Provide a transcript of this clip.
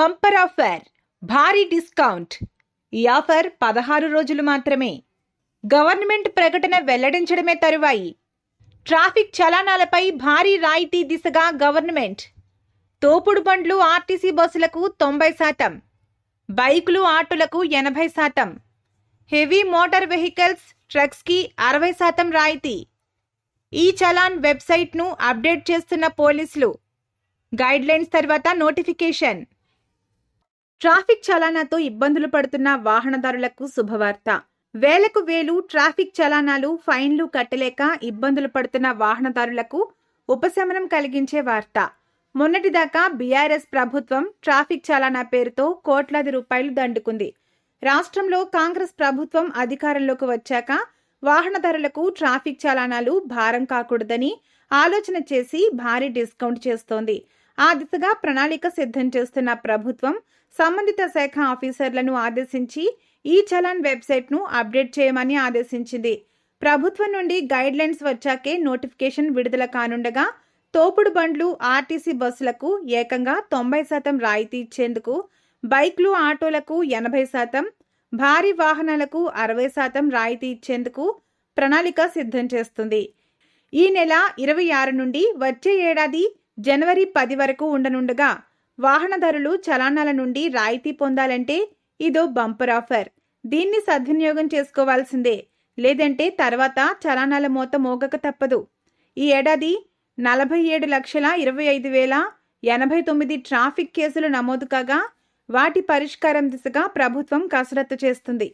Bumper offer, భారీ discount. ఈ offer 16 రోజులు మాత్రమే. గవర్నమెంట్ ప్రకటన వెల్లడించడమే తరువాయి. ట్రాఫిక్ చలానాలపై భారీ రాయితీ దిశగా గవర్నమెంట్. తోపుడు బండ్లు ఆర్టీసీ బస్సులకు 90%, బైకులు ఆటోలకు 80%, హెవీ మోటార్ వెహికల్స్ ట్రక్స్కి 60% రాయితీ. ఈ చలాన్ వెబ్సైట్ను అప్డేట్ చేస్తున్న పోలీసులు. గైడ్లైన్స్ తర్వాత నోటిఫికేషన్. ట్రాఫిక్ చలానాతో ఇబ్బందులు పడుతున్న వాహనదారులకు శుభవార్త. వేలకు వేలు ట్రాఫిక్ చలానాలు, ఫైన్లు కట్టలేక ఇబ్బందులు పడుతున్న వాహనదారులకు ఉపశమనం కలిగించే వార్త. మొన్నటిదాకా బీఆర్ఎస్ ప్రభుత్వం ట్రాఫిక్ చలానా పేరుతో కోట్లాది రూపాయలు దండుకుంది. రాష్ట్రంలో కాంగ్రెస్ ప్రభుత్వం అధికారంలోకి వచ్చాక వాహనదారులకు ట్రాఫిక్ చలానాలు భారం కాకూడదని ఆలోచన చేసి భారీ డిస్కౌంట్ చేస్తోంది. ఆ దిశగా ప్రణాళిక సిద్ధం చేస్తున్న ప్రభుత్వం సంబంధిత శాఖ ఆఫీసర్లను ఆదేశించి ఈ చలాన్ వెబ్సైట్ను అప్డేట్ చేయమని ఆదేశించింది. ప్రభుత్వం నుండి గైడ్లైన్స్ వచ్చాకే నోటిఫికేషన్ విడుదల కానుండగా తోపుడు బండ్లు ఆర్టీసీ బస్సులకు ఏకంగా 90% రాయితీ ఇచ్చేందుకు, బైక్లు ఆటోలకు 80%, భారీ వాహనాలకు 60% రాయితీ ఇచ్చేందుకు ప్రణాళిక సిద్ధం చేస్తుంది. ఈ నెల 26 నుండి వచ్చే ఏడాది జనవరి 10 వరకు ఉండనుండగా వాహనదారులు చలానాల నుండి రాయితీ పొందాలంటే ఇదో బంపర్ ఆఫర్. దీన్ని సద్వినియోగం చేసుకోవాల్సిందే. లేదంటే తర్వాత చలానాల మోత మోగక తప్పదు. ఈ ఏడాది 47,25,089 ట్రాఫిక్ కేసులు నమోదు కాగా వాటి పరిష్కారం దిశగా ప్రభుత్వం కసరత్తు చేస్తుంది.